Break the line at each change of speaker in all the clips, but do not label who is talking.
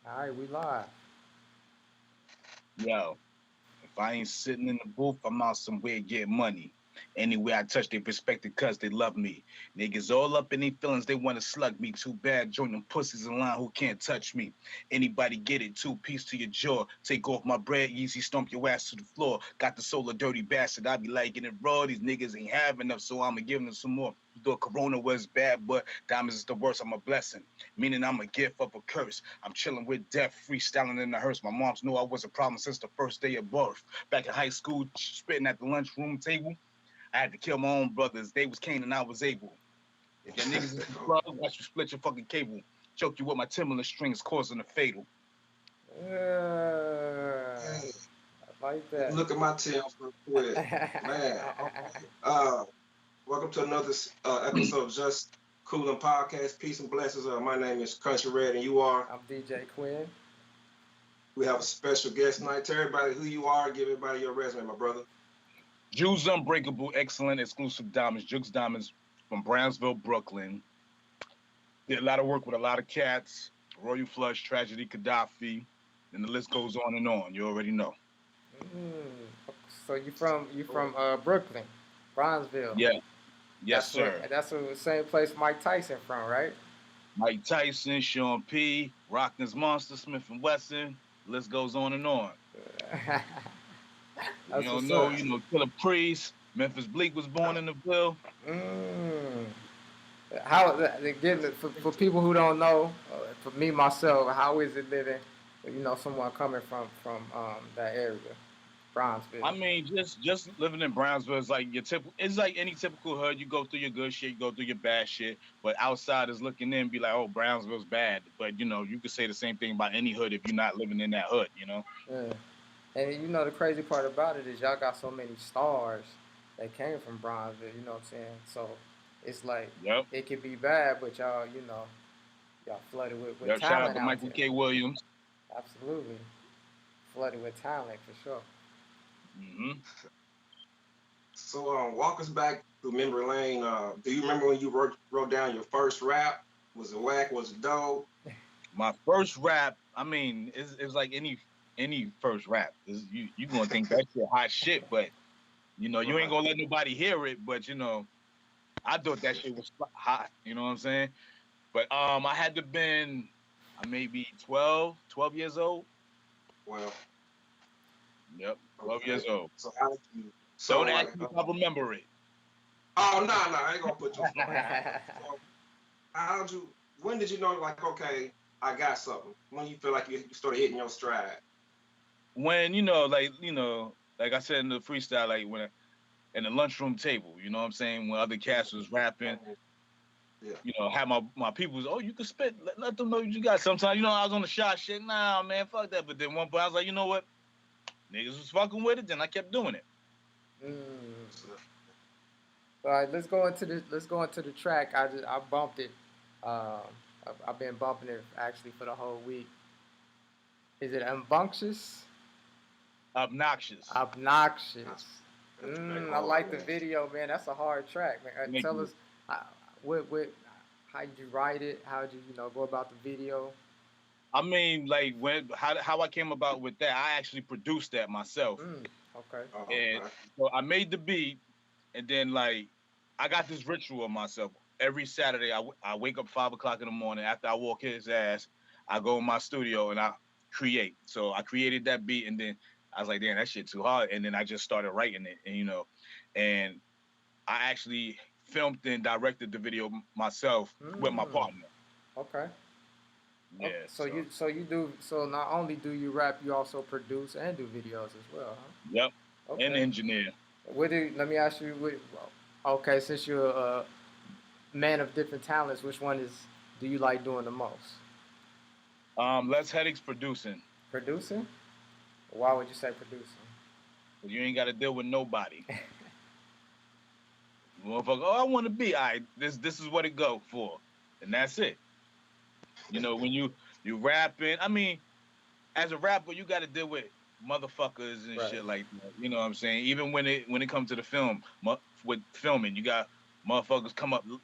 All right, we live.
Yo, if I ain't sitting in the booth, I'm out somewhere getting money. Anywhere I touch, they respect cuz they love me. Niggas all up in their feelings, they wanna slug me. Too bad, join them pussies in line who can't touch me. Anybody get it, two piece to your jaw. Take off my bread, easy stomp your ass to the floor. Got the soul of dirty bastard, I be liking it raw. These niggas ain't have enough, so I'ma give them some more. You thought Corona was bad, but diamonds is the worst. I'm a blessing, meaning I'm a gift of a curse. I'm chilling with death, freestyling in the hearse. My moms knew I was a problem since the first day of birth. Back in high school, spitting at the lunchroom table. I had to kill my own brothers. They was Cain and I was Abel. If your niggas is the plug, watch you split your fucking cable. Choke you with my Timberland strings, causing a fatal.
I like
Let me
that.
look at my Tim's real quick. Man, okay. Welcome to another episode of Just Cooling Podcast. Peace and blessings. My name is Country Red, and you are.
I'm DJ Quinn.
We have a special guest tonight. Tell everybody who you are. Give everybody your resume, my brother.
Jews Unbreakable, excellent, exclusive diamonds, Juxx Diamondz from Brownsville, Brooklyn. Did a lot of work with a lot of cats, Royal Flush, Tragedy, Gaddafi, and the list goes on and on. You already know.
Mm. So you from Brooklyn, Bronzeville.
Yeah, yes,
That's where
sir.
that's the same place Mike Tyson from, right?
Mike Tyson, Sean P, Rockness Monster, Smith and Wesson. The list goes on and on. You
That's
don't
what's
know,
up.
Killer Priest. Memphis Bleak was born in the Ville.
Mm. How again for people who don't know, for me myself, how is it living? Someone coming from that area,
I
Bronzeville.
mean, just living in Brownsville is like your typical. It's like any typical hood. You go through your good shit, you go through your bad shit. But outsiders looking in, be like, "Oh, Brownsville's bad." But you could say the same thing about any hood if you're not living in that hood.
Yeah. And the crazy part about it is y'all got so many stars that came from Bronzeville. You know what I'm saying? So it's like
Yep.
it could be bad, but y'all flooded with
Yep. Shout out
talent
to
out
Michael
there.
K. Williams.
Absolutely, flooded with talent for sure.
Hmm.
So, walk us back through memory lane. Do you remember when you wrote down your first rap? Was it whack? Was it dope?
My first rap. I mean, it's like any first rap. You gonna think that shit hot shit, but you ain't
Right.
gonna let nobody hear it. But I thought that shit was hot. You know what I'm saying? But I had to been maybe 12 years old.
Well,
Yep, 12
okay.
years old.
So how did you? So
Don't ask
like,
me if I remember it.
oh no, no, I ain't gonna put you on the spot. So how did you? When did you know? Like, okay, I got something. When you feel like you started hitting your stride.
When like I said in the freestyle, like when in the lunchroom table, you know what I'm saying? When other cats was rapping,
Mhm. Yeah.
had my peoples, oh, you can spit, let them know what you got. Sometimes, I was on the shot shit, nah, man, fuck that. But then one point I was like, you know what? Niggas was fucking with it, then I kept doing it.
Mm.
So,
All right, let's go into the track. I bumped it. Um, I've been bumping it actually for the whole week. Is it Unbunctious?
Obnoxious.
that's
Obnoxious.
that's very
I
hard,
like the
man.
video, man. That's a hard track, man.
Thank
Tell
you.
us uh, what how did you write it? How did you go about the video?
I mean, like how I came about with that, I actually produced that myself.
Mm, okay.
Oh,
And
okay.
so I made the beat, and then like I got this ritual of myself. Every Saturday, I wake up 5 o'clock in the morning. After I walk his ass, I go in my studio and I create. So I created that beat, and then I was like, "Damn, that shit too hard." And then I just started writing it, and I actually filmed and directed the video myself with my
Mm,
partner.
okay. Okay.
Yeah,
So not only do you rap, you also produce and do videos as well, huh?
yep, and
Okay.
engineer.
Let me ask you. Okay, since you're a man of different talents, which one do you like doing the most?
Les Headaches producing.
Producing? Why would you say producing?
You ain't got to deal with nobody. Motherfucker, oh, I want to be. All right, this is what it go for, and that's it. When you rapping, I mean, as a rapper, you got to deal with motherfuckers and
Right.
shit like that. You know what I'm saying? Even when it comes to the film, with filming, you got motherfuckers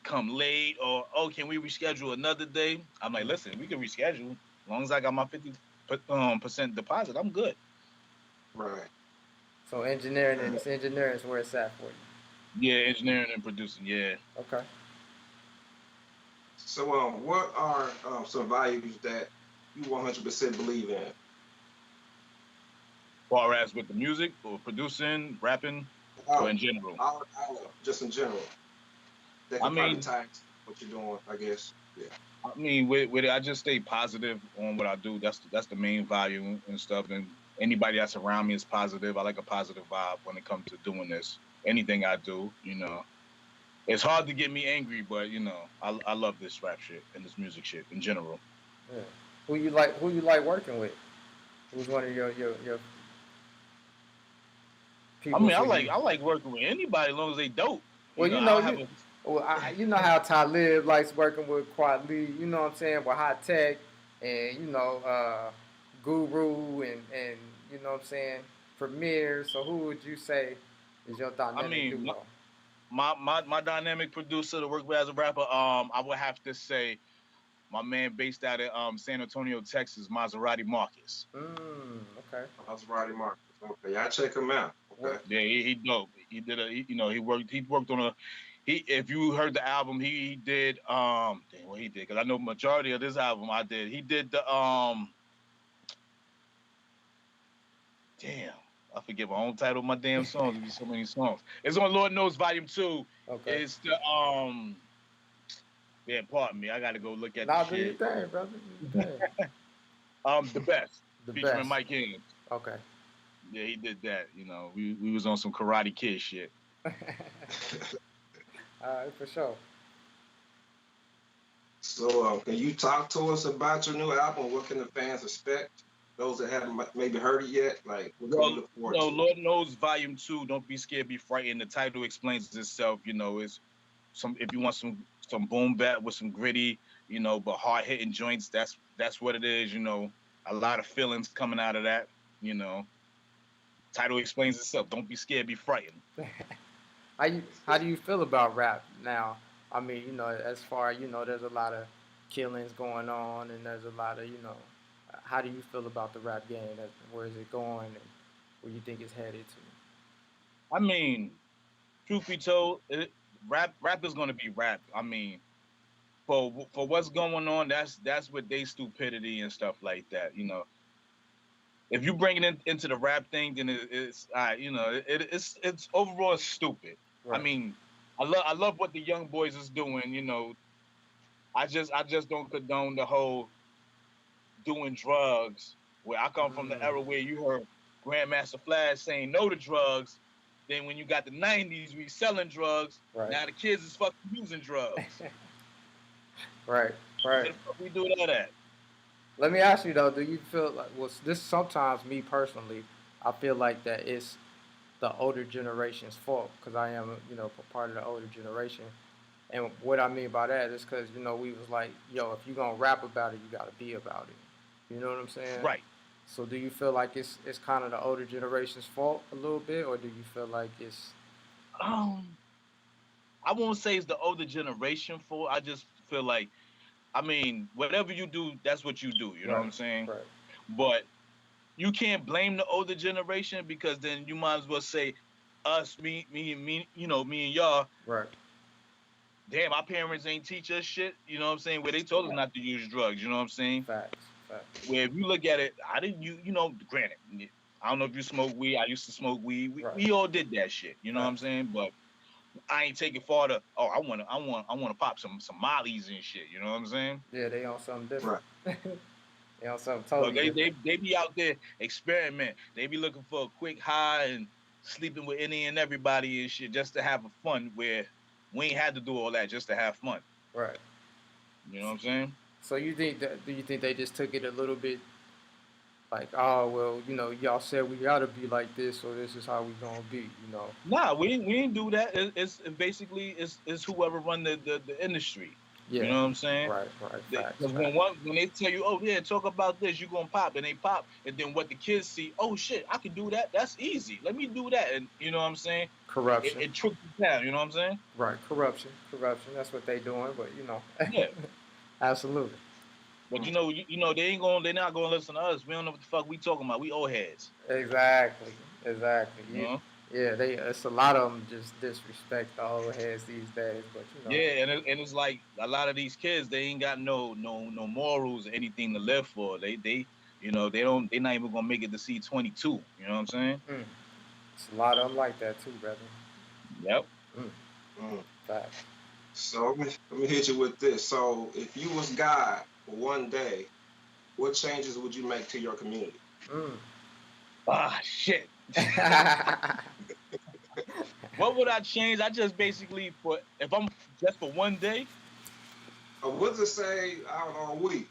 come late, or oh, can we reschedule another day? I'm like, listen, we can reschedule. As long as I got my 50% deposit, I'm good.
Right.
So engineering is where it's at for you.
Yeah, engineering and producing. Yeah.
Okay.
So, what are some values that you 100% believe in?
Far as with the music or producing, rapping, or in general.
Just in general. That
I
can probably
mean,
tie into what you're doing, I guess. Yeah.
with it, I just stay positive on what I do. That's the main value and stuff. And anybody that's around me is positive. I like a positive vibe when it comes to doing this. Anything I do, it's hard to get me angry, but I love this rap shit and this music shit in general.
Yeah. Who you like working with? Who's one of your
I
people
mean,
who you?
I like working with anybody as long as they dope.
Well,
I'll have
you.
a
Well, you know how Talib likes working with Quad Lee. You know what I'm saying? With High Tech and Guru and you know what I'm saying Premier. So who would you say is your
I
dynamic
mean,
duo?
my dynamic producer to work with as a rapper, I would have to say my man based out of San Antonio, Texas, Maserati Marcus.
Okay.
Maserati Marcus. Okay, y'all check him out. Okay.
Yeah, he dope. He did he worked on he if you heard the album, he did damn what he did, because I know majority of this album I did. He did the damn, I forget my own title of my damn songs. There's so many songs. It's on Lord Knows Volume 2.
Okay.
It's the yeah, pardon me. I gotta go look at the
Nah, do your
shit.
thing, brother. Do your thing.
The best.
The
Featuring
best.
Mike Higgins.
Okay.
Yeah, he did that. We was on some Karate Kid shit.
All right, for sure.
So, can you talk to us about your new album? What can the fans expect? Those that haven't maybe heard it yet, like what can we look forward to?
Lord Knows Volume 2. Don't be scared, be frightened. The title explains itself. It's if you want some boom bap with some gritty, but hard hitting joints. That's what it is. A lot of feelings coming out of that. Title explains itself. Don't be scared, be frightened.
How do you feel about rap now? I mean, as far there's a lot of killings going on, and there's a lot of how do you feel about the rap game? Where is it going, and where you think it's headed to?
I mean, truth be told, rap is gonna be rap. I mean, for what's going on, that's with their stupidity and stuff like that. If you bring it into the rap thing, then it's overall stupid. I
Right.
mean, I love what the young boys is doing. I just don't condone the whole doing drugs. Where I come from, the era where you heard Grandmaster Flash saying no to drugs. Then when you got the '90s, we selling drugs.
Right.
Now the kids is fucking using drugs.
Right.
Where the fuck we do that at?
Let me ask you though, do you feel like this sometimes me personally, I feel like that it's the older generation's fault because I am part of the older generation, and what I mean by that is because we was like, yo, if you gonna rap about it, you gotta be about it. You know what I'm saying?
Right.
So do you feel like it's kind of the older generation's fault a little bit, or do you feel like it's
I won't say it's the older generation for. I just feel like, I mean, whatever you do, that's what you do. You know what I'm saying?
Right.
But you can't blame the older generation, because then you might as well say us, me, me and y'all.
Right.
Damn, our parents ain't teach us shit. You know what I'm saying? Where they told us not to use drugs. You know what I'm saying?
Facts.
Where if you look at it, I didn't. Granted, I don't know if you smoke weed. I used to smoke weed. We all did that shit. You know what I'm saying? But I ain't taking far to. Oh, I wanna pop some mollies and shit. You know what I'm saying?
Yeah, they on something different.
Right.
They on something totally different.
They be out there experiment. They be looking for a quick high and sleeping with any and everybody and shit just to have a fun. Where we ain't had to do all that just to have fun.
Right.
You know what I'm saying?
So do you think they just took it a little bit like, oh well, y'all said we gotta be like this, so this is how we gonna be,
Nah, we ain't do that. It's basically it's whoever run the industry.
Yeah.
You know what I'm saying?
Right.
Because when they tell you, oh yeah, talk about this, you gonna pop, and they pop, and then what the kids see, oh shit, I can do that. That's easy. Let me do that, and you know what I'm saying?
Corruption.
It trickles down. You know what I'm saying?
Right. Corruption. That's what they doing, but
Yeah.
Absolutely.
But they're not gonna listen to us. We don't know what the fuck we talking about. We old heads.
Exactly, exactly.
You know?
Yeah, it's a lot of them just disrespect the old heads these days, but
Yeah, and it's like a lot of these kids, they ain't got no morals or anything to live for. They're not even gonna make it to see 22. You know what I'm saying?
It's a lot of them like that too, brother.
Yep.
Mm,
Mm.
fact.
So let me hit you with this. So if you was God for one day, what changes would you make to your community?
Mm.
Ah, shit. What would I change? I just basically if I'm just for one day,
What's it say out on a week?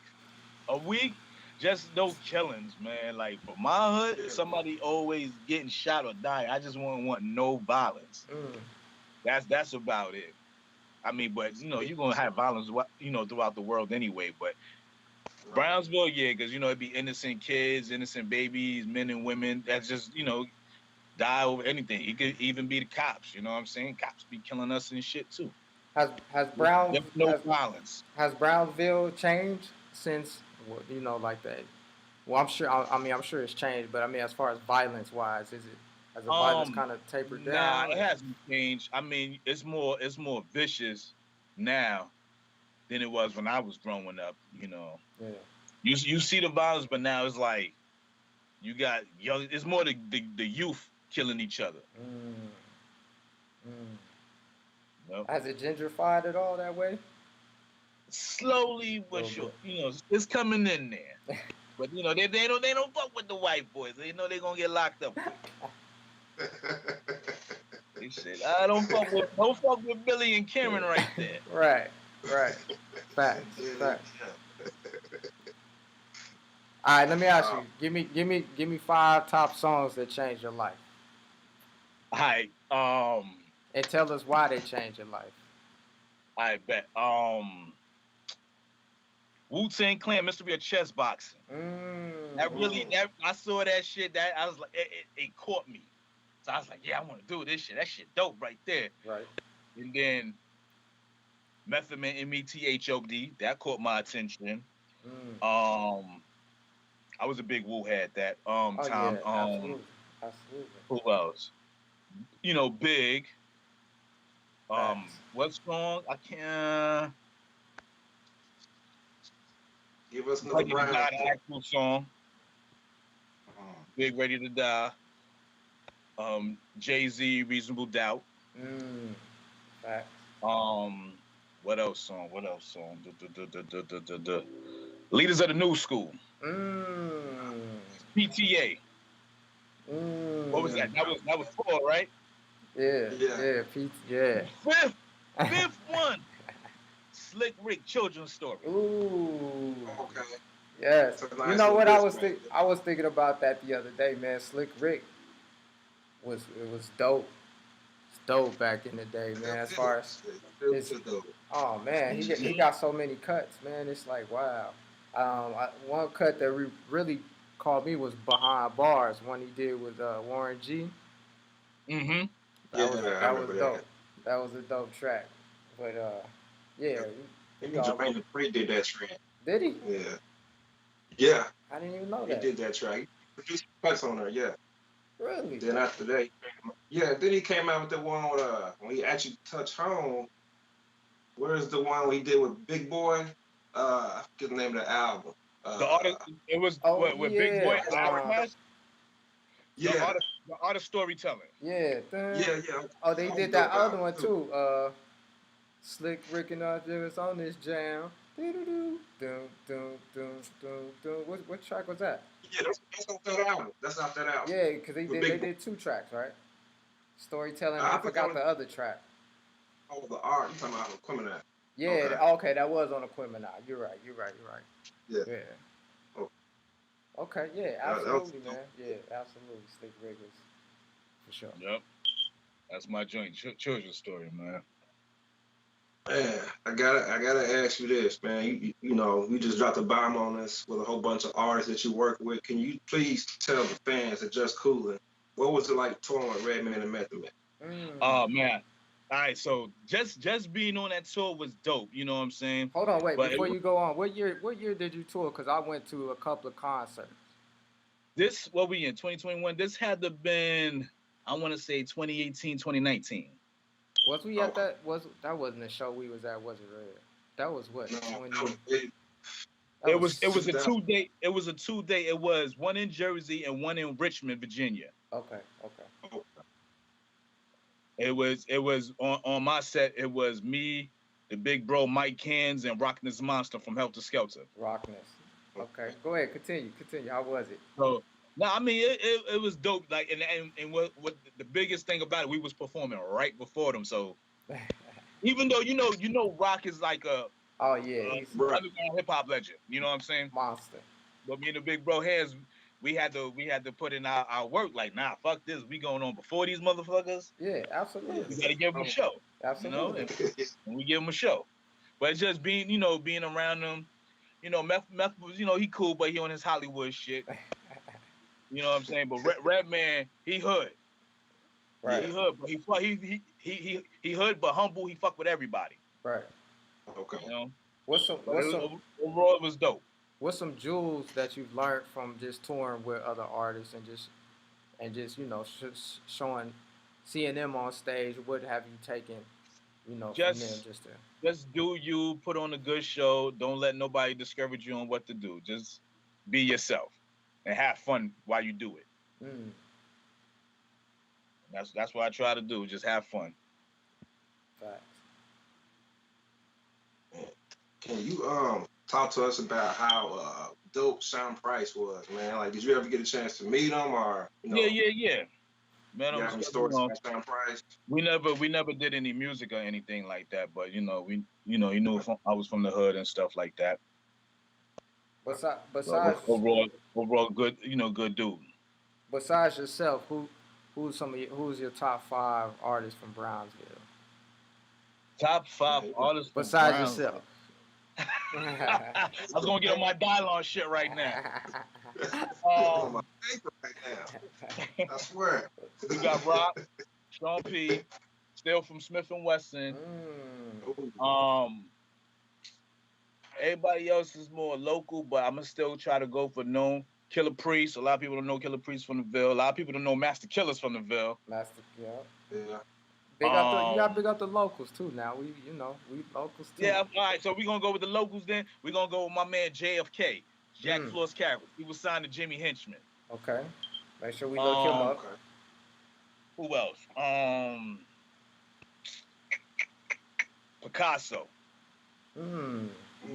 a week, just no killings, man. Like for my hood,
Yeah.
somebody always getting shot or dying. I just want no violence.
Mm.
That's about it. I mean, but you're gonna have violence, throughout the world anyway. But
Right.
Brownsville, yeah, because it'd be innocent kids, innocent babies, men and women. That's just die over anything. It could even be the cops. You know what I'm saying? Cops be killing us and shit too.
Has
There's no violence.
Has Brownsville changed since like that? Well, I'm sure. I mean, I'm sure it's changed, but I mean, as far as violence wise, has the violence kind of tapered
Nah,
down?
it hasn't changed. I mean, it's more vicious now than it was when I was growing up.
Yeah.
You see the violence, but now it's like you got young. It's more the youth killing each other.
Mm. Mm.
Yep.
Has it gentrified at all that way?
Slowly
A
but
little
sure, it's coming in there. But they don't fuck with the white boys. They know they're gonna get locked up quick. They said, I don't fuck with Billy and Cameron right there.
Right. Right. Facts. Facts. All right. Let me ask you. Give me 5 top songs that changed your life,
Alright,
and tell us why they changed your life.
I bet. Wu-Tang Clan, Mystery of Chess Boxing. That I saw that shit. That I was like, it caught me. So I was like, yeah, I want to do this shit. That shit dope right there.
Right.
And then Method Man METHOD, that caught my attention.
Mm.
I was a big Wu head that
Oh yeah.
time.
Absolutely. Absolutely.
Who else? Big.
Facts.
What song? I can't.
Give us another
Ready to
Brown.
Die, the actual song. Big Ready to Die. Jay-Z, Reasonable Doubt.
Facts.
What else song? What else song? The Leaders of the New School. PTA. What was that? That was 4, right?
Yeah. Yeah. Yeah.
Fifth one. Slick Rick Children's Story.
Ooh.
Okay.
Yes.
Nice,
You know what I was thinking about that the other day, man. Slick Rick was dope. It's dope back in the day, man. As far as oh man, he got so many cuts, man. It's like wow. One cut that really caught me was Behind Bars, one he did with Warren G.
Mm-hmm.
That was dope. That was a dope track. But yeah.
Jermaine Dupri did that track.
Did he?
Yeah. Yeah.
I didn't even know that.
He did that track. He produced cuts on there, yeah.
Really?
Then after that, then he came out with the one with, when he actually touched home. Where's the one he did with Big Boy? I forget the name of the album.
The artist, it was with Big Boy and Outkast.
Yeah.
The art of storytelling.
Yeah.
Yeah.
Oh, they did that other one too. Slick Rick and us on this jam. What track was that?
Yeah, that's off that album. That's off that album.
Yeah, because they did 2 tracks, right? Storytelling. I forgot the other track.
Oh, the art. You talking about Aquemini?
Yeah. Okay, that was on Aquemini. You're right. Yeah.
Oh.
Okay. Yeah. Absolutely, man. Yeah. Absolutely. Slick Rick is for sure.
Yep. That's my joint children's story, man.
Man, I gotta ask you this, man. You just dropped a bomb on us with a whole bunch of artists that you work with. Can you please tell the fans at Just Coolin', what was it like touring with Redman and Method Man?
Oh man, All right, so just being on that tour was dope. You know what I'm saying?
Hold on, wait.
But
Before you go on, what year did you tour? Because I went to a couple of concerts.
this what we in 2021. This had to been I want to say 2018, 2019.
Was we at
Okay.
that? That wasn't the show we was at? Was it, Red? That was what
No,
20. That
It
was
was it was a
2000.
2 day. It was a 2 day. It was one in Jersey and one in Richmond, Virginia.
okay. Okay.
Oh,
It was on my set. It was me, the big bro Mike Cans, and Rockin' This Monster from Helter Skelter.
Rockness. Okay. Go ahead. Continue. Continue. How was it?
So no, I mean it was dope. Like and what the biggest thing about it, we was performing right before them. So even though Rock is like a
Oh yeah, he's
right.
underground hip hop legend. You know what I'm saying?
monster.
But me and the big bro hands, we had to put in our work. Like, nah, fuck this. We going on before these motherfuckers.
Yeah,
We
absolutely.
gotta give them a show. You know,
Absolutely.
and we give them a show. But it's just being around them. Meth was, he cool, but he on his Hollywood shit. You know what I'm saying? But Redman, he hood.
Right.
He hood, but he hood, but humble. He fuck with everybody.
Right.
Okay.
You know.
What's some
But
what's some
overall, it was dope.
what's some jewels that you've learned from just touring with other artists and just showing, seeing them on stage? What have you taken, from them
Just
just to?
just do you. Put on a good show. Don't let nobody discourage you on what to do. Just be yourself and have fun while you do it.
Mm,
That's what I try to do. Just have fun.
facts.
Can you talk to us about how dope Sean Price was, man? Like, did you ever get a chance to meet him, or
Yeah. Man,
you got any stories about Sean Price?
we never did any music or anything like that. But he knew I was from the hood and stuff like that.
Besides,
So
besides,
overall good, good dude.
besides yourself, who's your top five artists from Brownsville?
Top five
Yeah,
artists from
Besides
Browns.
yourself.
I was gonna get on my dial-on shit right now.
on my
Um,
paper right now. I swear.
we got Rock, Sean P, still from Smith and Wesson.
Mm,
Ooh,
Um, everybody else is more local, but I'm gonna still try to go for known. Killer Priest. A lot of people don't know Killer Priest from the Ville. A lot of people don't know Master Killers from the Ville.
Master, yeah.
yeah.
You got
Um,
big up the locals too. Now we locals too.
yeah, all right. So we're gonna go with the locals then. We're gonna go with my man JFK, Jack
Mm,
Floyd's character. He was signed to Jimmy Henchman.
okay. Make sure we look him
Um,
up.
Okay.
who else? Picasso.
Mm,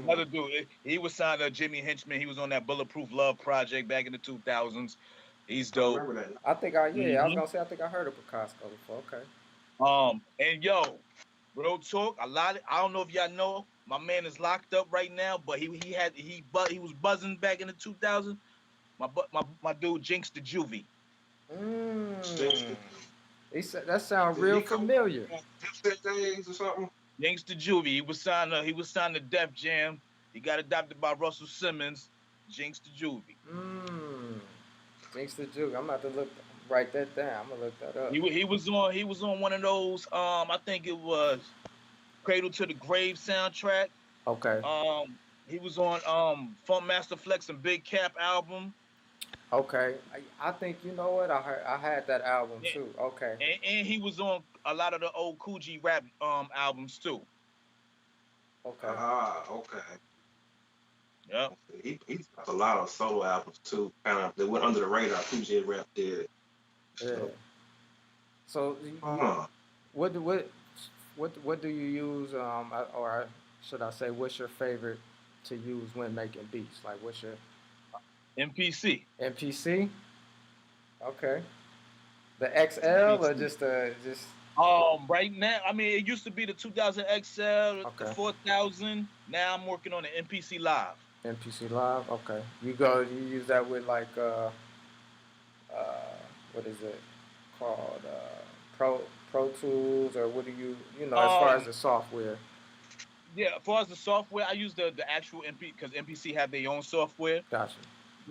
Another dude. He was signed to Jimmy Henchman. He was on that Bulletproof Love project back in the 2000s. He's
I
dope.
remember that.
I think I was
hmm
gonna say I think I heard of Picasso before. Okay.
And yo, real talk. I don't know if y'all know. My man is locked up right now, but he was buzzing back in the 2000s. My dude Jinx the Juvie.
Stinks.
Mm. That sound
Did
real
he come back
familiar.
on Dipset days or something?
Jinx the Juvie. He was signed to Def Jam. He got adopted by Russell Simmons. Jinx the Juvie.
Mm. Thanks to Juke. I'm about to write that down. I'm gonna look that up.
He was on one of those. I think it was Cradle to the Grave soundtrack.
Okay.
He was on Funk Master Flex and Big Cap album.
Okay. I think you know what I had that album
And,
too. Okay.
and he was on a lot of the old Coogee rap albums too.
Okay.
Okay.
Yep.
He's got a lot of solo albums too. Kind of they went under the radar. PJ Rap did.
Yeah.
So,
So
uh,
what do you use or should I say what's your favorite to use when making beats? Like what's your
MPC.
MPC? Okay. The XL or
MPC.
just
Right now, I mean, it used to be the 2000 XL, the
okay.
4000. Now I'm working on the MPC Live.
MPC Live? Okay. You use that with like what is it called? Pro Tools or what do as far as
Um,
the software?
yeah, as far as the software, I use the actual MP because MPC have their own software.
Gotcha.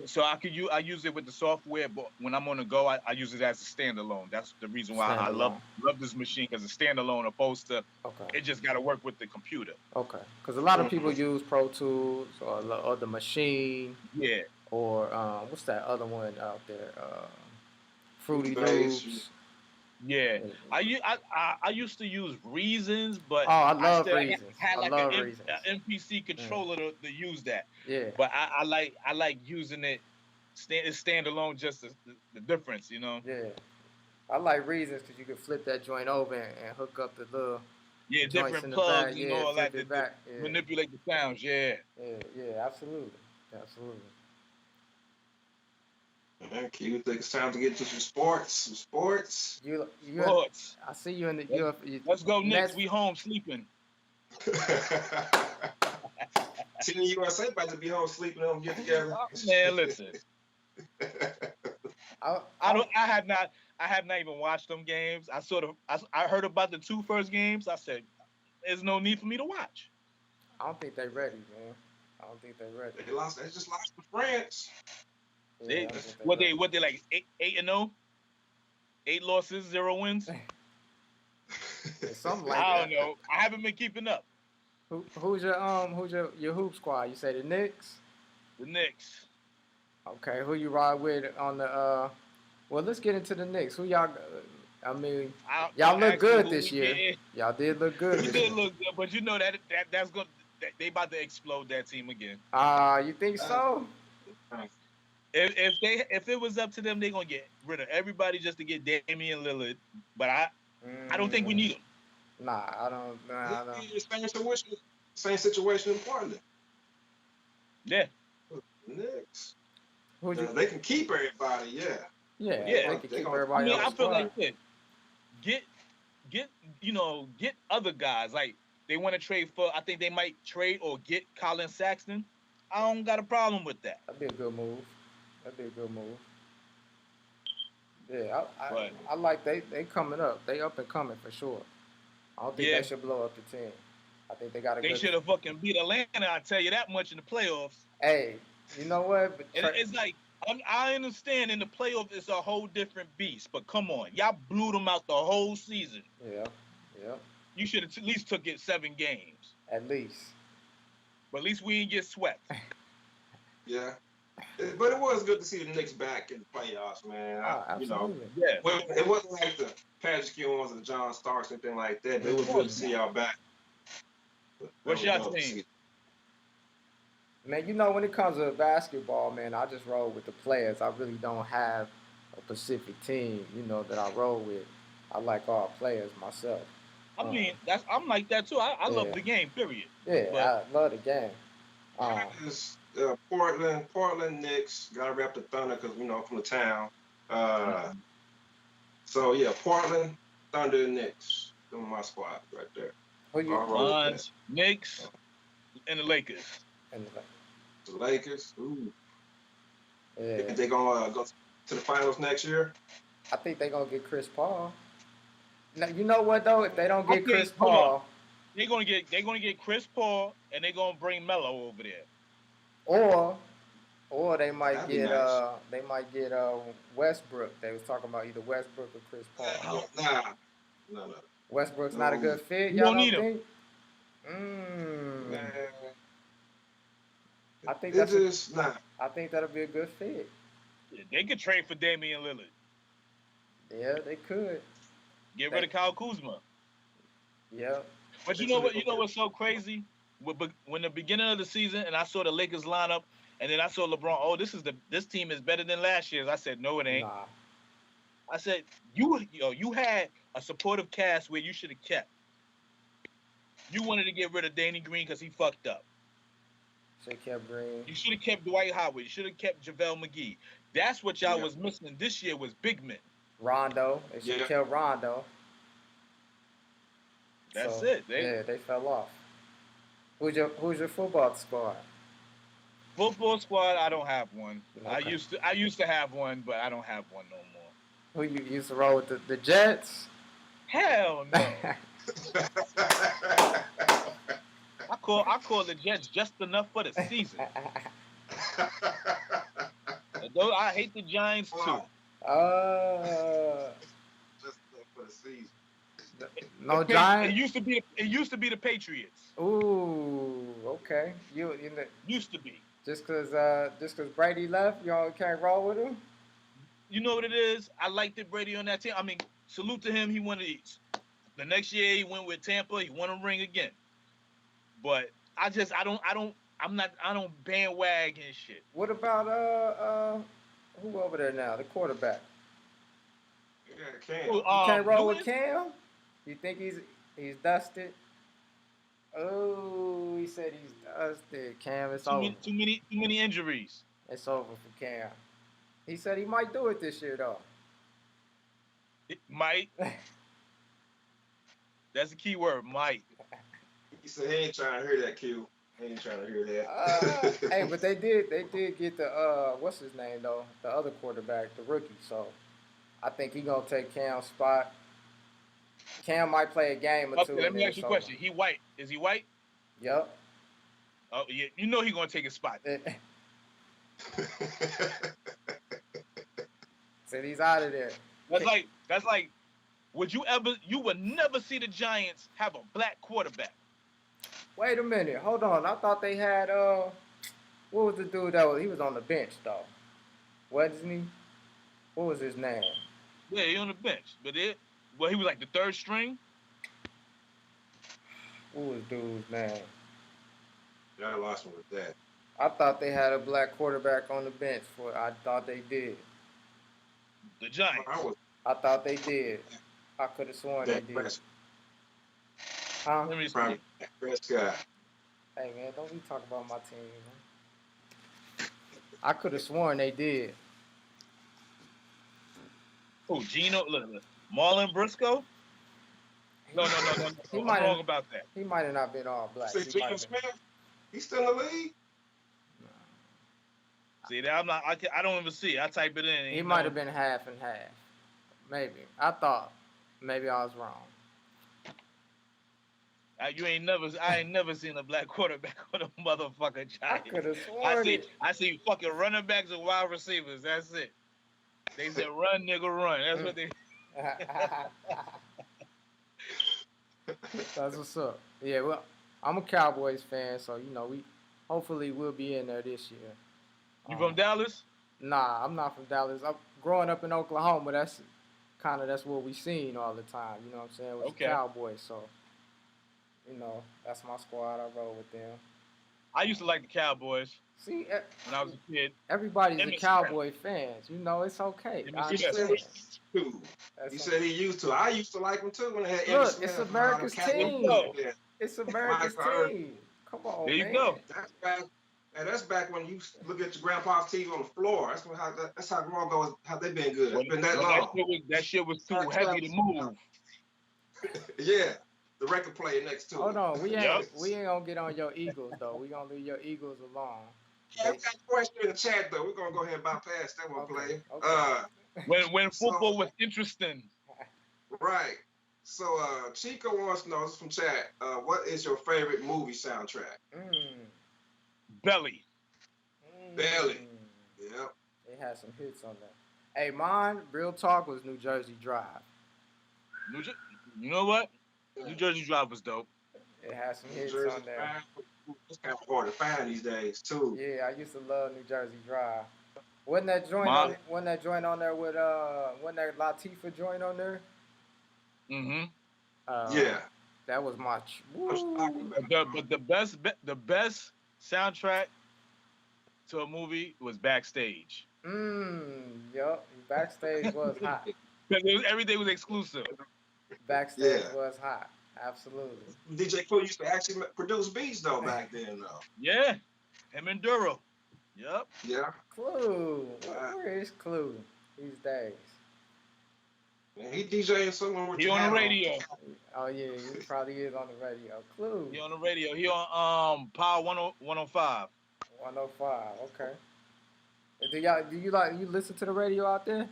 So I use it with the software, but when I'm on the go, I use it as a standalone. That's the reason why I love
Standalone.
love this machine because it's standalone opposed to
Okay.
it just got to work with the computer.
Okay. Because a lot of people
Mhm.
use Pro Tools or the machine
Yeah,
or what's that other one out there? Fruity
Base.
Loops.
yeah.
And-
I used to use Reasons, but
Oh, I
I
love
still
Reasons.
had
I
like
love Reasons.
a MPC
Mm.
controller to use that.
Yeah.
But I like using it it's standalone. Just the difference, you know.
Yeah. I like Reasons because you can flip that joint over and hook up the little
Yeah,
joints
different
in the back.
plugs and
Yeah,
all
flip
that
it
to
back. Yeah.
manipulate the sounds. Yeah.
Yeah, absolutely. Absolutely.
Okay, you think it's time to get to some sports? Some sports.
You,
Sports.
I see you in the
Let's,
you
let's go, Knicks.
Nets.
We home sleeping.
Team USA about to be home sleeping on get together.
Man, listen.
I,
I
I,
don't. I have not even watched them games. I heard about the two first games. I said, "There's no need for me to watch."
I don't think they're ready, man. I don't think they're ready.
They lost. They just lost to France.
Yeah, I
They
don't think they're ready.
what they like 8-0, 8 losses, 0 wins.
Yeah, something like
I
that.
don't know. I haven't been keeping up.
Who's your hoop squad? You say the Knicks?
The Knicks.
Okay, who you ride with on the well, let's get into the Knicks. Who y'all I mean, y'all
Don't
look
ask me
good
who
this
we
year.
getting.
Y'all did look good
We
this
did
year.
look good, but you know that's going. They about to explode that team again.
You think so?
If it was up to them, they're gonna get rid of everybody just to get Damian Lillard. But I don't think we
Mm,
need him.
nah, I don't. Nah, I don't.
Same situation in Portland.
Yeah,
Knicks.
Who you?
They can keep everybody. Yeah.
Yeah,
They
if
yeah.
they
gonna,
could
they
keep
gonna,
I
everybody
mean,
on the
I feel
squad.
like this. Get get other guys. Like they want to trade for. I think they might trade or get Colin Saxton. I don't got a problem with that.
That'd be a good move. That'd be a good move. Yeah,
But
I like they coming up. They up and coming for sure. I don't think
yeah,
they should blow up the team. I think they got a
they
good.
should have fucking beat Atlanta. I tell you that much in the playoffs.
Hey, you know what? But
And it's like I understand in the playoffs it's a whole different beast, but come on, y'all blew them out the whole season.
yeah, yeah,
You should have at least took it 7 games.
at least.
But at least we didn't get swept.
yeah. But it was good to see the Knicks back in the playoffs, man.
Absolutely.
Yeah.
It wasn't like the Patrick Ewings and John Starks or anything like that. But it was good to see y'all back.
What's your team?
Man, when it comes to basketball, man, I just roll with the players. I really don't have a specific team, that I roll with. I like all players myself.
I mean, I'm like that too. I love
Yeah.
the game, period.
Yeah,
But
I love the game.
Portland Knicks gotta rep the Thunder because from the town. So yeah, Portland Thunder Knicks. Those are my squad right there.
Who you?
All right.
Suns, Knicks, and the Lakers.
And
The Lakers. Ooh.
yeah,
Think they gonna go to the finals next year?
I think they're gonna get Chris Paul. Now, you know what though? If they don't get
Okay,
Chris
hold
Paul,
They're gonna get Chris Paul and they're gonna bring Melo over there.
or they might
That'd be
get
nice.
Westbrook. They was talking about either Westbrook or Chris Paul.
No.
Westbrook's not a good fit.
You
Y'all
don't need him.
think?
Man.
I think
It just nah.
I think that'll be a good fit.
Yeah, they could trade for Damian Lillard.
Yeah, they could.
Get rid of Kyle Kuzma.
Yeah.
But you know what? You know what's so crazy? When the beginning of the season, and I saw the Lakers lineup, and then I saw LeBron. Oh, this team is better than last year's. I said, no, it ain't.
Nah.
I said, you had a supportive cast where you should have kept. You wanted to get rid of Danny Green because he fucked up.
Should have kept Green.
You should have kept Dwight Howard. You should have kept JaVale McGee. That's what y'all was missing this year was big men.
Rondo. They should have kept Rondo.
That's it.
They fell off. Who's your football squad?
Football squad, I don't have one.
Okay.
I used to have one, but I don't have one no more.
Who you used to roll with the Jets?
Hell no. I call the Jets just enough for the season. Though I hate the Giants too.
Just for the season.
No Giants.
It used to be the Patriots.
Ooh, okay. You know,
Used to be.
just cause Brady left, y'all can't roll with him.
You know what it is? I liked it Brady on that team. I mean, salute to him. He won the East. The next year he went with Tampa. He won a ring again. But I don't bandwagon shit.
What about who over there now? The quarterback.
Yeah, Cam.
You can't roll
Newton?
with Cam? You think he's dusted? Oh, he said he's dusted. Cam, it's over.
Too many injuries.
It's over for Cam. He said he might do it this year though.
It might. That's the key word, might.
He said he ain't trying to hear that, Q. He ain't trying to hear that.
Hey, but they did get the what's his name though? The other quarterback, the rookie. So I think he gonna take Cam's spot. Cam might play a game or two.
Okay, let me ask you a question. He white? Is he white?
Yep.
Oh yeah, you know he gonna take his spot.
Said he's out of there.
That's like you would never see the Giants have a black quarterback.
Wait a minute, hold on. I thought they had what was the dude he was on the bench though? Wasn't he? What was his name?
Yeah, he on the bench. But he was like the third string.
What was dude's name?
Yeah, I lost him with that.
I thought they had a black quarterback on the bench I thought they did.
The Giants.
I thought they did. I could have sworn they did. Huh?
Let me see.
Prescott.
Hey man, don't be talking about my team, man. I could have sworn they did.
Oh, Gino, look. Marlon Briscoe? No. I'm wrong about that.
He might have not been all black.
Say Gino Smith? He's still in the league?
See, I don't even see it. I type it in.
He might have been half and half. Maybe. I thought maybe I was wrong.
I ain't never seen a black quarterback on a motherfucking Giants.
I could have sworn
I see fucking running backs and wide receivers. That's it. They said run, nigga, run. That's what they.
That's what's up. Yeah, well, I'm a Cowboys fan, so hopefully we'll be in there this year.
You from Dallas?
Nah, I'm not from Dallas. I'm growing up in Oklahoma. That's what we seen all the time. You know what I'm saying? With the Cowboys, so that's my squad. I roll with them.
I used to like the Cowboys.
See,
when I was a kid.
Everybody's a Cowboy fan. It's okay.
He said he used to. I used to like them too when they had.
Look, it's America's team. It's America's team. Come on,
there you go.
That's back when you look at your grandpa's TV on the floor. That's how long ago have they been good? It's been that long.
That shit was too heavy to move.
Yeah. The record player next to it.
Hold on, we ain't gonna get on your Eagles though. We gonna leave your Eagles alone.
Yeah, we got a question in the chat though. We're gonna go ahead and bypass that one, player.
Okay.
When football was interesting.
Right. So Chico wants to know, this is from chat, what is your favorite movie soundtrack?
Belly.
Belly. Yep.
It had some hits on there. Hey, mine, real talk, was New Jersey Drive.
You know what? New Jersey Drive was dope.
It has some hits on there.
It's kind of hard to find these days too.
Yeah, I used to love New Jersey Drive. Wasn't that joint on there with wasn't that Latifah joint on there?
Mm-hmm.
Yeah.
That was my
but the best soundtrack to a movie was Backstage.
Yup. Backstage was hot.
Everything was exclusive.
Backstage was hot. Absolutely.
DJ Clue used to actually produce beats though back then though.
Yeah. Him and Duro. Yep.
Yeah.
Clue. Where is Clue these days?
Man, he DJing somewhere with
He on the radio.
Oh yeah, he probably is on the radio. Clue.
He on the radio. He on Power 105.
105. Okay. Do you listen to the radio out there?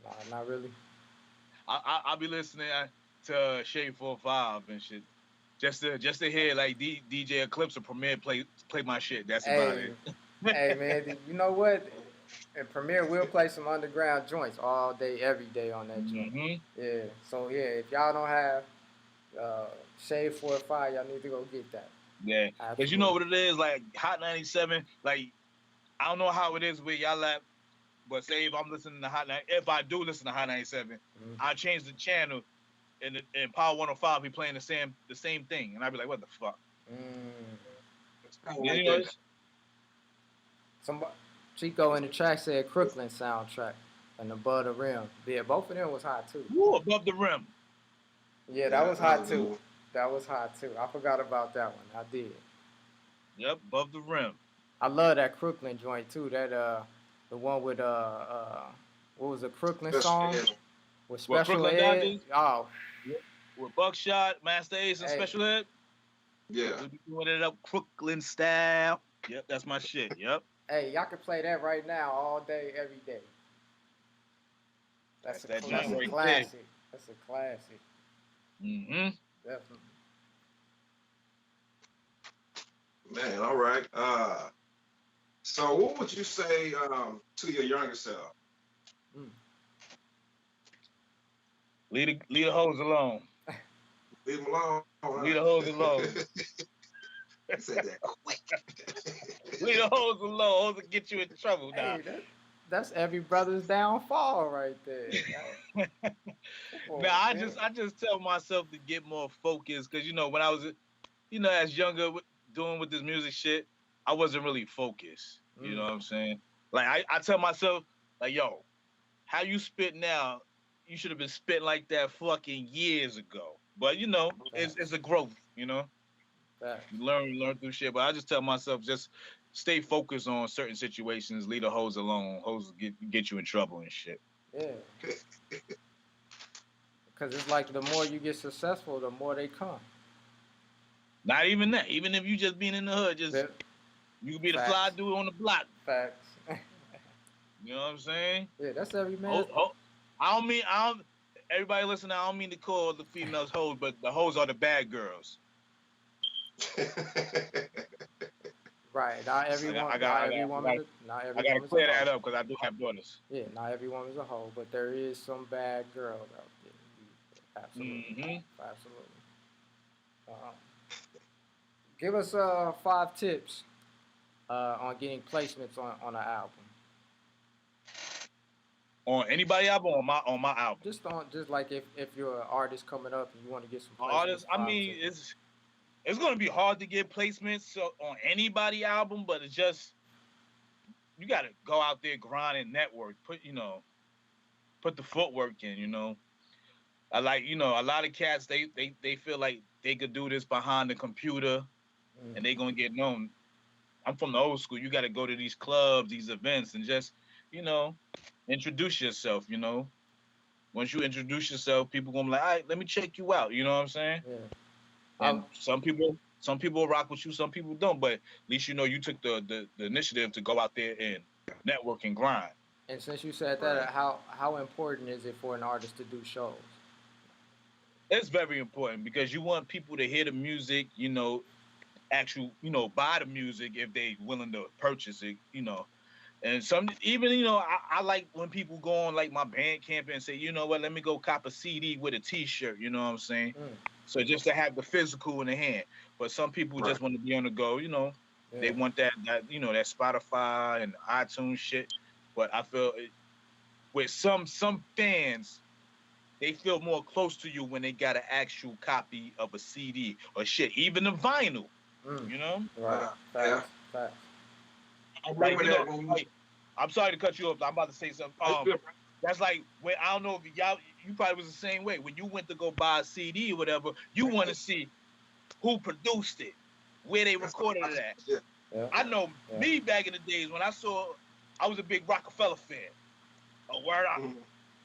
Nah, not really.
I'll be listening to Shade 45 and shit. Just to hear like DJ Eclipse or Premier play my shit. That's about it.
Hey man, you know what? And Premier will play some underground joints all day, every day on that joint.
Mm-hmm.
Yeah. So yeah, if y'all don't have uh, Shade 4 or 5, y'all need to go get that.
Yeah, because you know
Absolutely.
what it is, like Hot 97. Like I don't know how it is with y'all at, but say if I'm listening to if I do listen to Hot 97,
Mhm.
I change the channel and Power 105 be playing the same thing, and I'd be like, what the fuck?
Mm.
It's kind of
You
like
know,
that.
Somebody, Chico in the track said Crooklyn soundtrack and Above the Rim. Yeah, both of them was hot too.
woo, above the rim.
Yeah, that
Yeah,
was
that was
hot
a good
too.
one.
That was hot too. I forgot about that one. I did.
Yep, above the rim.
I love that Crooklyn joint too. That the one with what was the Crooklyn
Special
song
ed.
with
Well,
Special
Crooklyn
Ed?
Dodgers
Oh,
with Buckshot, Master Ace, and
hey,
Special Ed.
Yeah.
We be doing it up Crooklyn style. Yep, that's my shit. Yep,
hey, y'all can play that right now, all day, every day.
that's that joint
That's a
right there.
classic. That's a classic.
Mm-hmm.
Definitely.
Man, all right. So what would you say to your younger self?
Mm.
Leave the hoes alone.
Leave them alone,
Leave
huh?
the hoes alone.
He said that quick.
Leave the hoes alone. Hoes will get you in trouble now.
Hey, that's every brother's downfall right there. Come
Now
on, man.
I just tell myself to get more focused because you know when I was as younger doing with this music shit, I wasn't really focused. You know
Mm.
what I'm saying? Like I tell myself like yo, how you spit now, you should have been spitting like that fucking years ago. But you know, it's
Facts.
a growth. You know,
Facts.
you learn through shit. But I just tell myself just stay focused on certain situations. Leave the hoes alone. Hoes get you in trouble and shit.
Yeah. Because it's like the more you get successful, the more they come.
Not even that. Even if you just being in the hood, just
But
you can be the fly
facts.
dude on the block.
Facts.
You know what I'm saying?
Yeah, that's every man's.
Ho, ho, I don't. Everybody listen. I don't mean to call the females hoes, but the hoes are the bad girls.
Right. Not every not every woman's not
I
every
got to
woman's a
clear
hoe.
that up because I do have daughters.
Yeah, not every woman's a hoe, but there is some bad girls out there. Absolutely.
Mm-hmm.
Absolutely. Uh, give us 5 tips on getting placements on an album.
On anybody album, on my album.
Just like if you're an artist coming up and you want to get some placements.
Artists. I
5 tips.
mean, it's gonna be hard to get placements on anybody album, but it's just you got to go out there, grind and network. Put the footwork in. You know, I like a lot of cats. They feel like they could do this behind the computer
Mm.
and they gonna get known. I'm from the old school. You got to go to these clubs, these events, and just you know introduce yourself. You know, once you introduce yourself, people gonna be like, all right, let me check you out. You know what I'm saying?
Yeah.
And some people rock with you, some people don't. But at least you know you took the initiative to go out there and network and grind.
And since you said that,
Right.
how important is it for an artist to do shows?
It's very important because you want people to hear the music. Buy the music if they willing to purchase it. And some even I like when people go on like my band camp and say, you know what, let me go cop a CD with a T-shirt. You know what I'm saying?
Mm.
So just to have the physical in the hand. But some people
Right.
just want to be on the go. They
Yeah.
want that Spotify and iTunes shit. But I feel with some fans, they feel more close to you when they got an actual copy of a CD or shit, even the vinyl.
Mm.
You know,
Right.
Yeah.
Facts. Facts.
I
like
remember that when we was.
like, I'm sorry to cut you off. I'm about to say something.
Oh, you good, bro?
That's like when I don't know if you probably was the same way. When you went to go buy a CD or whatever, you want to see who produced it, where they
That's what
recorded
I
it
just.
at.
Yeah.
Yeah.
I know
Yeah.
me back in the days when I was a big Rockefeller fan. A word out.
Mhm.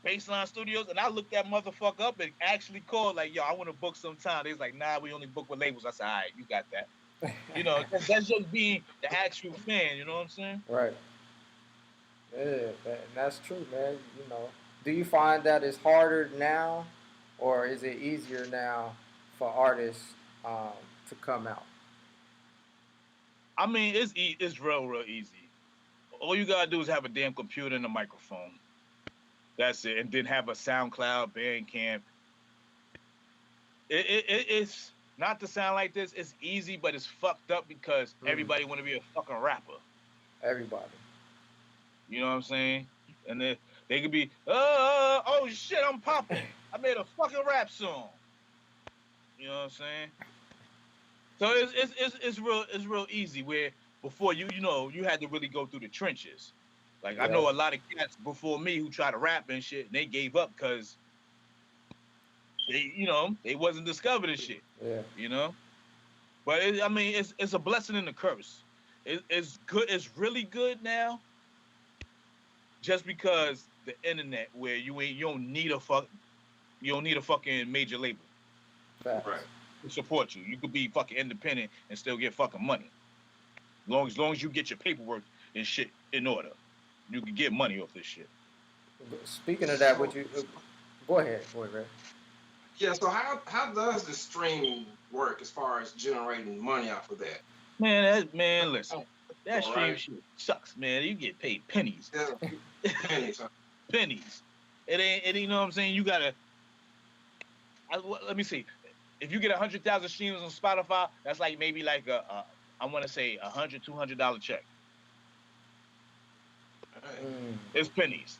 Baseline Studios, and I looked that motherfucker up and actually called like, yo, I want to book sometime. They was like, nah, we only book with labels. I said, all right, you got that. That's just being the actual fan. You know what I'm saying?
Right. Yeah, and that's true, man. Do you find that it's harder now, or is it easier now for artists to come out?
I mean, it's real easy. All you gotta do is have a damn computer and a microphone. That's it, and then have a SoundCloud, Bandcamp. It's not to sound like this. It's easy, but it's fucked up because
Mm.
everybody want to be a fucking rapper.
Everybody.
You know what I'm saying? And they could be, oh shit, I'm popping. I made a fucking rap song. You know what I'm saying? So it's real easy. Where before you had to really go through the trenches. Like I
Yeah.
know a lot of cats before me who tried to rap and shit, and they gave up because they wasn't discovered and shit.
Yeah.
You know, but it's a blessing and a curse. It's good. It's really good now, just because the internet, where you don't need a fucking major label
Facts.
Right.
to support you. You could be fucking independent and still get fucking money. Long as you get your paperwork and shit in order, you can get money off this shit.
Speaking of that,
So,
would you go ahead, Ray?
yeah, so how does the streaming work as far as generating money off of that?
Man, listen, that
All
stream
right.
shit sucks, man. You get paid pennies,
Yeah, pennies, huh?
pennies. It ain't. You know what I'm saying? You gotta. Let me see. If you get 100,000 streams on Spotify, that's like maybe like I want to say $100-$200 check.
All right.
It's pennies.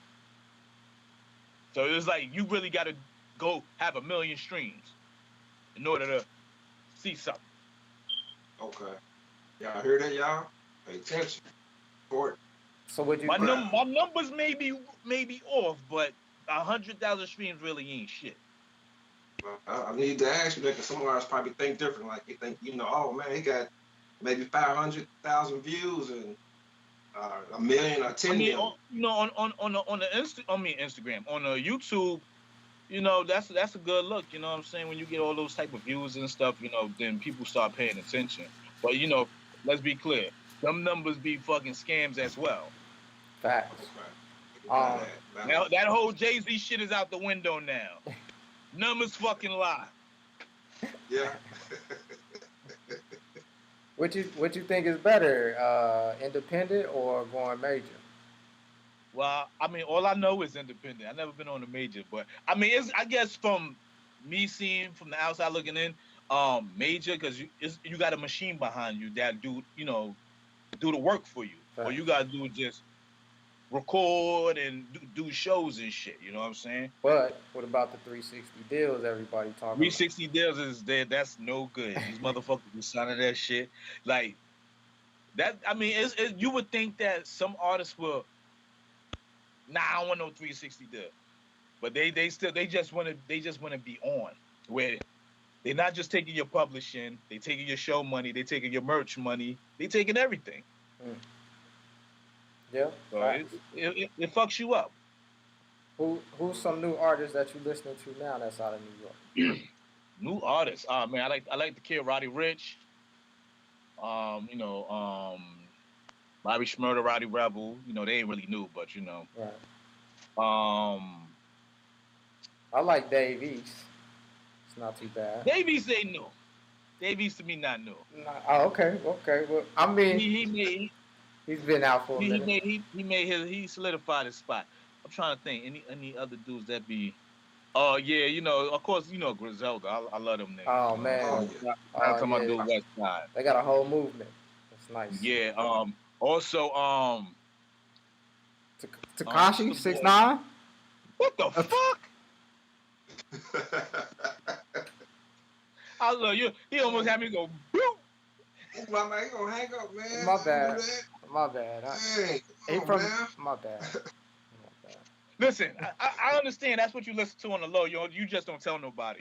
So it's like you really got to go have 1 million streams in order to see something.
Okay. Y'all hear that, y'all? Pay attention. Support.
So would you?
My numbers may be off, but 100,000 streams really ain't shit.
I need to ask you that because some of us probably think different. Like they think, oh man, he got maybe 500,000 views and 1 million or 10 million.
On the Instagram, on the YouTube, that's a good look. You know what I'm saying? When you get all those type of views and stuff, then people start paying attention. But let's be clear, them numbers be fucking scams as well.
Facts.
Now that whole Jay-Z shit is out the window now. Numbers fucking lie.
Yeah.
What you think is better, independent or going major?
Well, all I know is independent. I've never been on a major, but it's I guess from me seeing from the outside looking in, major because you got a machine behind you that do the work for you.
Right.
All you gotta do is just record and do shows and shit. You know what I'm saying?
But what about the 360 deals everybody talking
360 deals is there. That's no good. These motherfuckers be signing that shit like that. You would think that some artists will. Nah, I don't want no 360 deal. But they just want to be on where they're not just taking your publishing, they taking your show money, they taking your merch money, they taking everything.
about? Yeah.
So it fucks you up.
Who's some new artists that you listening to now that's out of New York?
New artists. Man, I like the kid Roddy Ricch. Bobby Shmurda, Roddy Rebel. They ain't really new, but
Right. I like Dave East. It's not too bad.
Dave East ain't new. Dave East to me not new.
Oh, okay. Well, he's been out for a minute.
He solidified his spot. I'm trying to think any other dudes that be. Oh yeah, of course Griselda. I love them niggas.
Oh man.
I'm talking about the West Side.
They got a whole movement. That's nice.
Yeah. Also
Tekashi 6ix9ine.
What the fuck? I love you. He almost had me go. Boop.
My man, gonna hang up, man.
My bad. My bad.
Listen, I understand that's what you listen to on the low. You just don't tell nobody.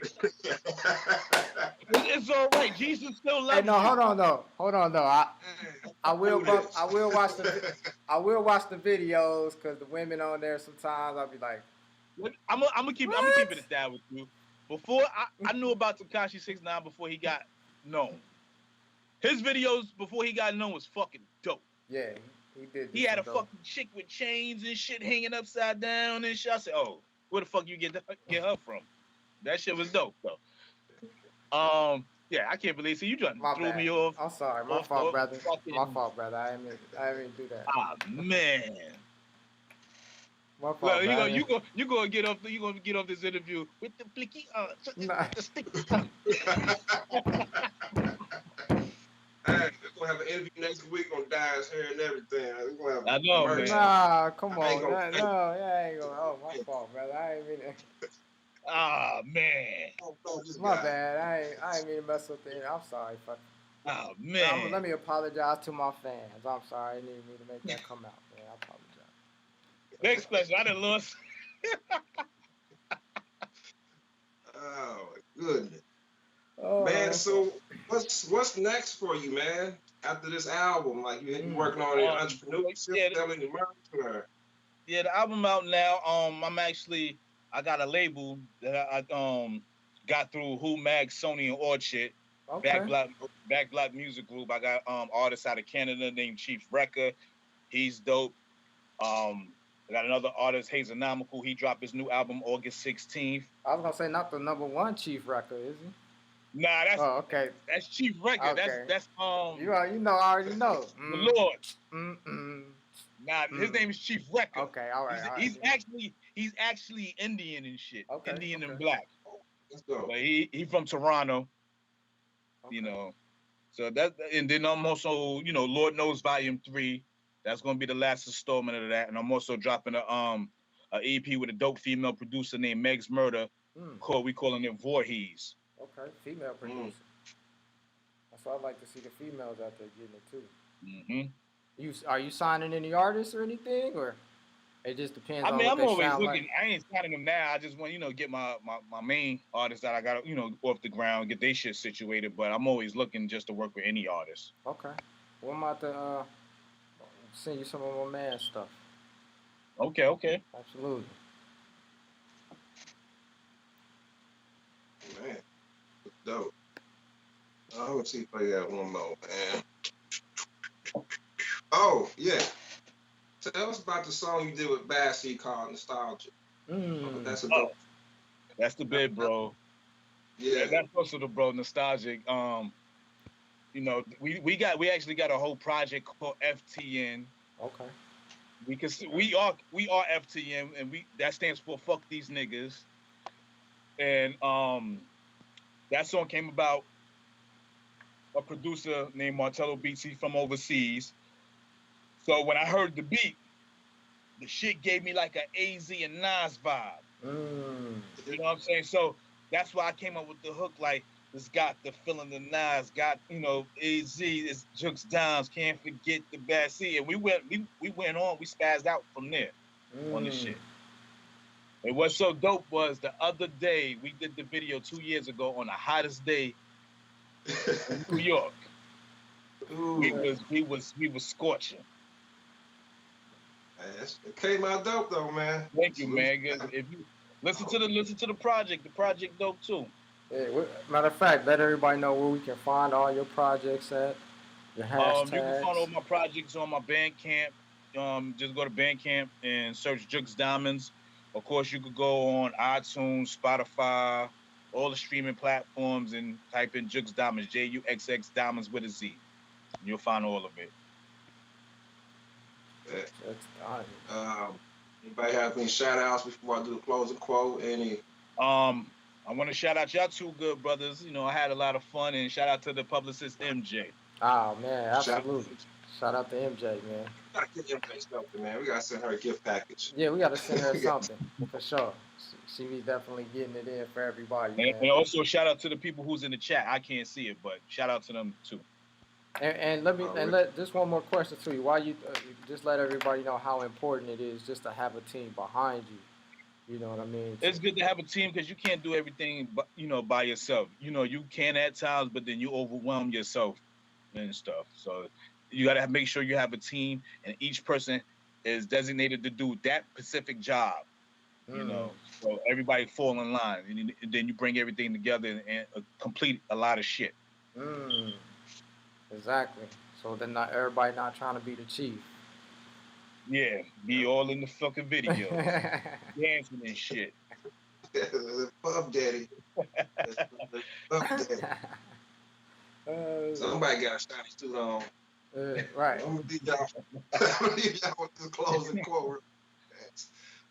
It's all right. Jesus still loves you.
Hey, no, hold on though. I will watch the videos because the women on there sometimes I'll be like,
I'm gonna keep it at that with you. Before I knew about Tekashi 6ix9ine before he got known. His videos before he got known was fucking dope.
Yeah, he did.
He had a fucking chick with chains and shit hanging upside down and shit. I said, oh, where the fuck you get her from? That shit was dope though. Yeah, I can't believe. See, you just
My
threw
bad.
me off.
I'm sorry. My
Off
fault,
the
brother. My
fucking.
fault, brother. I didn't mean to do that.
Ah man.
My fault,
Look,
brother.
you gonna get off you gonna get off this interview with the flicky
Nah.
with the sticky tongue.
Hey, we're gonna have an interview next week on Dyer's hair and everything. We're gonna have
I know,
merch.
man.
Nah, come
I ain't
on.
gonna
No,
fake
I ain't gonna. Oh, my fault, brother. I ain't mean to.
Ah man.
this
My
guy.
bad. I ain't mean to mess with the. I'm sorry.
Oh
Let
man.
me apologize to my fans. I'm sorry. I didn't mean to make that come out, man. I apologize.
Next question. I done lost.
Oh my goodness. Man,
Oh,
so what's next for you, man? After this album, like you working on your entrepreneurship,
Yeah,
selling your merch, or
yeah, the album out now. I got a label that I got through Who Mag, Sony, and Orchard.
okay.
Back Black Music Group. I got artists out of Canada named Chief Wrecker. He's dope. I got another artist, Hazenomical. He dropped his new album August 16th.
I was gonna say not the number one chief record, is he?
Nah,
Oh, okay.
that's Chief Wrecker.
Okay.
That's
You know, I already know.
the Lord.
Mm.
Nah, his name is Chief Wrecker.
Okay, all right.
He's actually Indian and shit.
Okay,
Indian
okay.
and black.
let's go.
But he from Toronto,
Okay.
you know. So that, and then I'm also, Lord Knows Volume 3. That's gonna be the last installment of that. And I'm also dropping a EP with a dope female producer named Meg's Murder. We calling it Voorhees.
Okay, female producer. That's why I like to see the females out there getting it too.
Mm-hmm.
Are you signing any artists or anything, or it just depends on
I'm
what they
always
sound
looking.
like?
I ain't signing them now. I just want get my main artists that I got off the ground, get their shit situated. But I'm always looking just to work with any artist.
Okay. Well, I'm about to send you some of my man stuff.
Okay.
Absolutely.
Man, dope. Let's see if I got one more, man. Oh, yeah. Tell us about the song you did with Bassy called Nostalgia. That's a dope.
That's the bid, bro.
Yeah.
That's also the bro nostalgic. We actually got a whole project called FTN.
Okay.
We are FTN, and that stands for fuck these niggas. And that song came about a producer named Martello Beats. He's from overseas. So when I heard the beat, the shit gave me like an AZ and Knowz vibe. You know what I'm saying? So that's why I came up with the hook like, it's got the feeling the Knowz, got, AZ, it's Juxx Diamondz, can't forget the bad C. And we went on, we spazzed out from there on the shit. And what's so dope was the other day, we did the video 2 years ago on the hottest day in New York. We was scorching.
It came out dope though, man.
Thank you, man. If you listen to the project dope too.
Yeah, matter of fact, let everybody know where we can find all your projects at. Your hashtags.
You can find all my projects on my Bandcamp. Just go to Bandcamp and search Juxx Diamondz. Of course, you could go on iTunes, Spotify, all the streaming platforms, and type in Juxx Diamondz, Juxx Diamondz with a Z. And you'll find all of it.
Anybody have any shout outs before I do the closing quote?
I want to shout out y'all two good brothers. I had a lot of fun, and shout out to the publicist MJ.
Oh man, absolutely. Shout out to MJ, man.
We gotta get MJ something, man. We gotta send her a gift package.
Yeah, we gotta send her something for sure. She be definitely getting it in for everybody, man.
And also shout out to the people who's in the chat. I can't see it, but shout out to them too.
And let just one more question to you. Why you just let everybody know how important it is just to have a team behind you. You know what I mean?
It's good to have a team because you can't do everything, by yourself. You can at times, but then you overwhelm yourself and stuff. So you got to make sure you have a team, and each person is designated to do that specific job. So everybody fall in line, and then you bring everything together and complete a lot of shit.
Exactly. So then not everybody not trying to be the chief.
Yeah, be all in the fucking videos, dancing and shit.
Puff Daddy. Puff Daddy. Somebody got a shiny suit on.
Right.
I'm gonna leave y'all. I'm gonna leave y'all with this closing quote.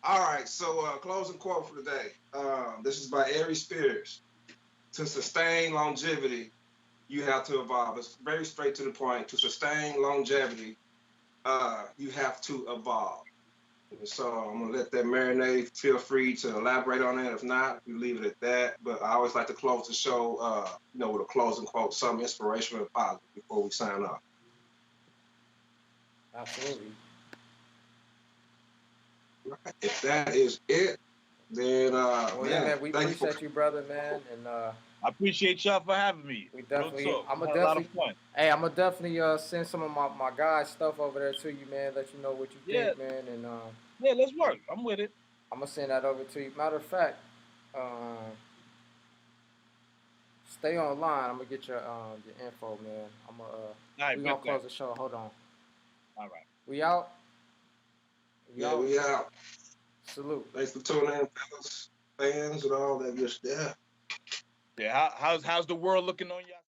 All right, so closing quote for today. This is by Aries Spears. To sustain longevity, you have to evolve. It's very straight to the point. To sustain longevity, you have to evolve. So I'm gonna let that marinate. Feel free to elaborate on that. If not, we leave it at that. But I always like to close the show, with a closing quote, something inspirational and positive before we sign off.
Absolutely.
If that is it, then
Well, yeah, man, we
thank you for.
appreciate you, brother, man, and
I appreciate y'all for having me.
we
Real
definitely.
talk.
I'm
We
gonna
had a lot of
definitely.
fun.
Hey, I'm gonna definitely send some of my guys' stuff over there to you, man. Let you know what you
Yeah,
think, man, and
yeah, let's work. I'm with it.
I'm gonna send that over to you. Matter of fact, um, stay online. I'm gonna get your info, man.
All right,
We
bet
gonna
that.
close the show. Hold on.
All right.
We out. We
Yeah,
out.
we out.
Salute.
Thanks for tuning in, fellas, fans, and all that good stuff.
Yeah, how's the world looking on y'all?